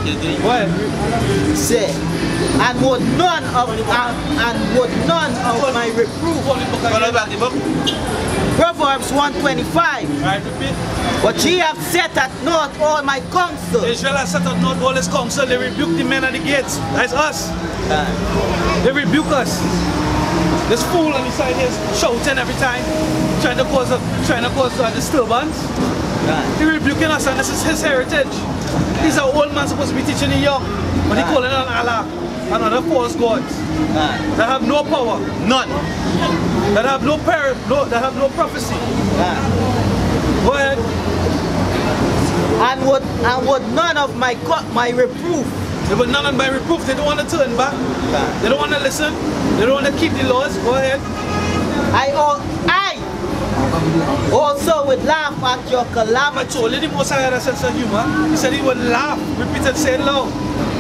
is doing. What? Say, and would none of my reproof. Proverbs 1:25. Right, repeat. But ye have set at naught all my counsel. Israel has set at naught all his counsel. They rebuke the men at the gates. That's us. They rebuke us. This fool on the side here is shouting every time, trying to cause disturbance. He rebuking us, and this is his heritage. He's an old man supposed to be teaching in York, but he calling on Allah and other false gods that have no power, None. that have no power, that have no prophecy. Go ahead. And would none of my reproof. They would none of my reproof. They don't want to turn back. They don't want to listen. They don't want to keep the laws. Go ahead. I also would laugh at your I calamity. told you the Most High had a sense of humor. He said he would laugh. Repeat it, say it loud.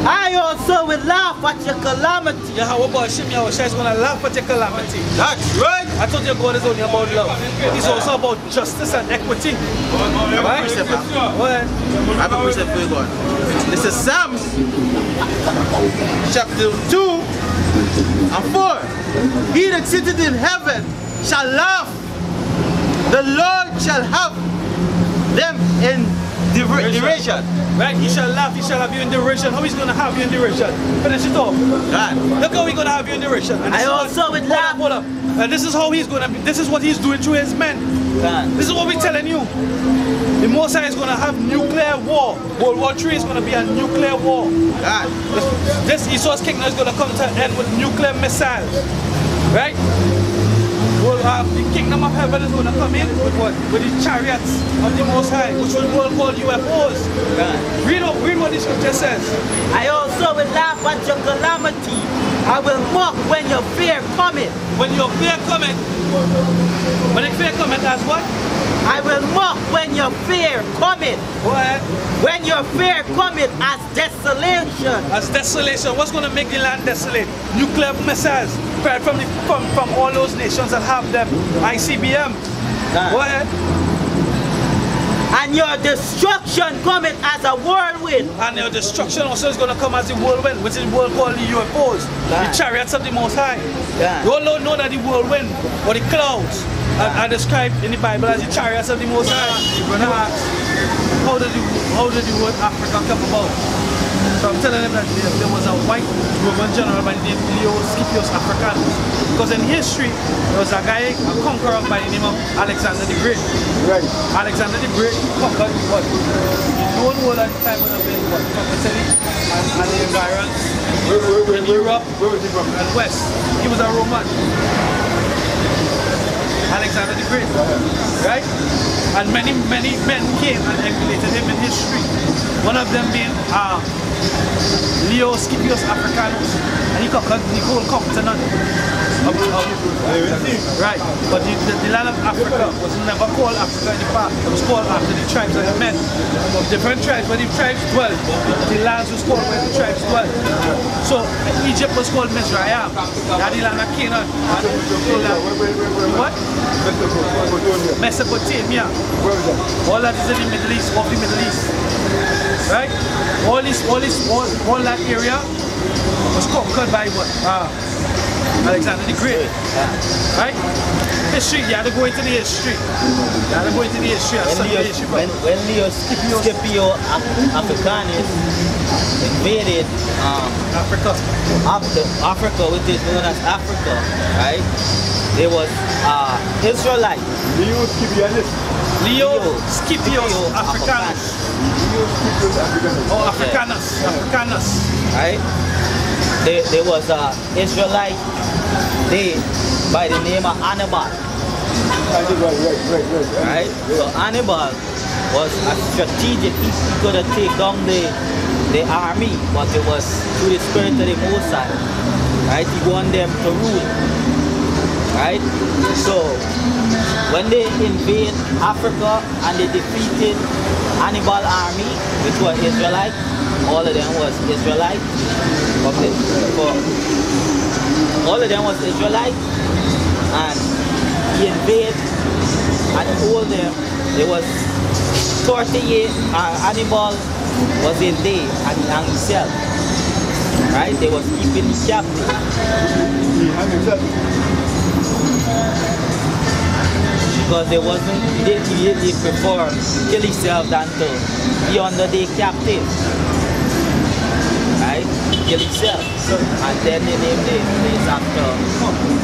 I also would laugh at your calamity. Yahweh Hashem Yahushua is going to laugh at your calamity. That's right. I told you God is only about love. He's also about justice and equity. Right? Go ahead. I have a precept for you, God. This is Psalms chapter 2 and 4. He that sitteth in heaven shall laugh. The Lord shall have them in derision. Right? He shall laugh, he shall have you in derision. How he's going to have you in derision? Finish it off. God. Look how he's going to have you in derision. And I also would laugh. Hold up. And this is how he's going to be. This is what he's doing through his men. God. This is what we're telling you. The Most High is going to have nuclear war. World War III is going to be a nuclear war. God. This Esau's kingdom is going to come to an end with nuclear missiles. Right? Well, the kingdom of heaven is going to come in with what? With the chariots of the Most High, which we will call UFOs. God. Read what the scripture says. I also will laugh at your calamity. I will mock when your fear cometh. When your fear cometh, when the fear cometh as what? I will mock when your fear cometh. Go ahead. When your fear cometh as desolation. As desolation. What's going to make the land desolate? Nuclear missiles spread from all those nations that have them. ICBM. Go ahead. And your destruction cometh as a whirlwind. And your destruction also is going to come as a whirlwind, which is the world called the UFOs, the chariots of the Most High. You all know that the whirlwind or the clouds are described in the Bible as the chariots of the Most High. You're going to ask, how did the word Africa come about? So I'm telling them that there was a white Roman general by the name Leo Scipius Africanus. Because in history, there was a guy, a conqueror by the name of Alexander the Great. Right. Alexander the Great conquered what? The known world at the time would have been what? Italy and the environs in Europe and West. He was a Roman. Alexander the Great. Right? And many men came and emulated him in history. One of them being Leo Scipius Africanus, and he conquered the whole continent right. But the land of Africa was never called Africa in the past. It was called after the tribes that met. Different tribes, where the tribes dwell, the lands was called where the tribes dwell. So Egypt was called Mizraim. They had the land of Canaan. What? Mesopotamia. All that is in the Middle East, of the Middle East. Right? All that area was conquered by what? Alexander the Great. Right? History, you have to go into the history. You have to go into the history and study the history. When Leo Scipio Africanus invaded Africa, which is known as Africa, right? There was Israelite. Leo Scipius Africanus. Oh, Africanus. Right? There was an Israelite there by the name of Hannibal. Right? So Hannibal was a strategic. He could have taken down the army, but it was through the spirit of the Most High. Right? He wanted them to rule. Right? So when they invade Africa and they defeated Hannibal army, which was Israelite, all of them was Israelite. Okay. All of them was Israelite, and he invaded and all them. There was 48, Hannibal was in Day and he hung himself. Right? They was keeping him captive. Because they wasn't, he didn't prefer kill himself than to be under the captive. Right? Kill himself. And then they named the place after.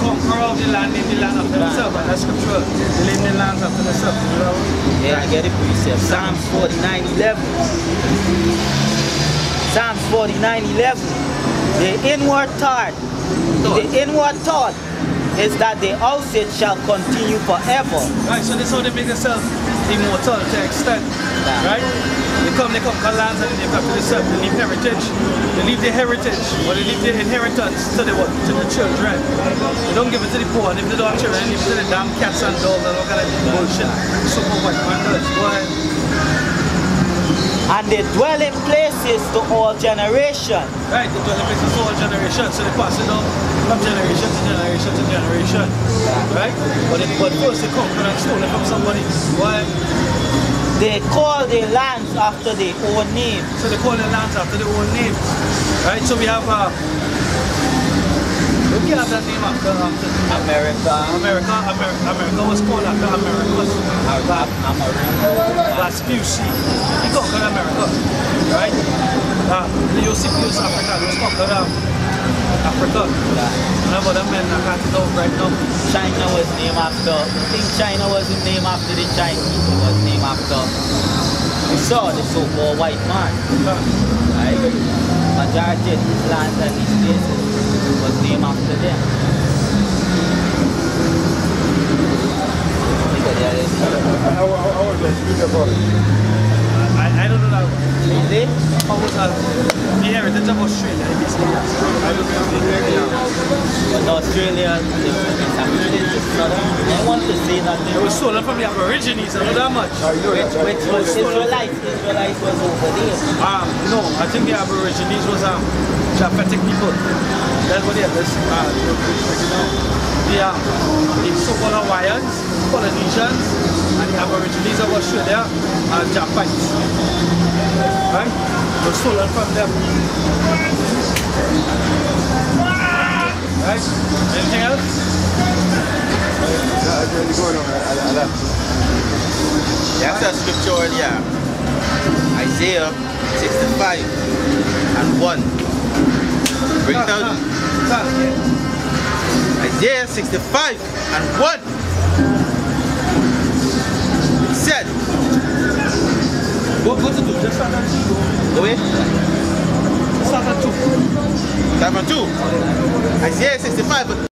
Conquer of the land in the land after themselves, and that's scripture. They live in the land after themselves. Yeah, I get it precept. Psalms 49:11. Psalms 49:11. The inward thought is that the outset shall continue forever. Right, so this is how they make themselves immortal to extent. Right? They conquer lands and they come to themselves, they leave heritage. They leave their heritage, or they leave their inheritance to the what? To the children. They don't give it to the poor, and if they don't have children, they leave it to the damn cats and dogs and all kind of bullshit. Super white man does. Go ahead. And they dwell in places to all generations. Right, they dwell in places to all generations, so they pass it on from generation to generation to generation. Right? But first they conquer and stole it from somebody. Why? They call their lands after their own name. So they call their lands after their own names. Right? So we have we have that name after America. America was called after Americus. Vespucci. He conquered America. Right? Leocypius Africa was conquered Africa. And about them men that got it out right now. China was named after, I think China wasn't named after the Chinese, it was named after the so-called white man. Right? Majority of these lands and these places was named after them. I don't know that. Really? How was that? The heritage of Australia in these areas. But Australia, I want to say that it was stolen from the Aborigines, I know that much. Which was Israelites was over there. No, I think the Aborigines was Japhetic people. That's what they are. The so-called Hawaiians, Polynesians, and the Aborigines of Australia are Japhites. Right? It was stolen from them. Right? Anything else? That's a scripture earlier. Isaiah 65 and 1. Bring it out. Isaiah 65 and 1. It said, Go to 2. Just start at 2. go away. Start at 2. Start from 2. Isaiah 65.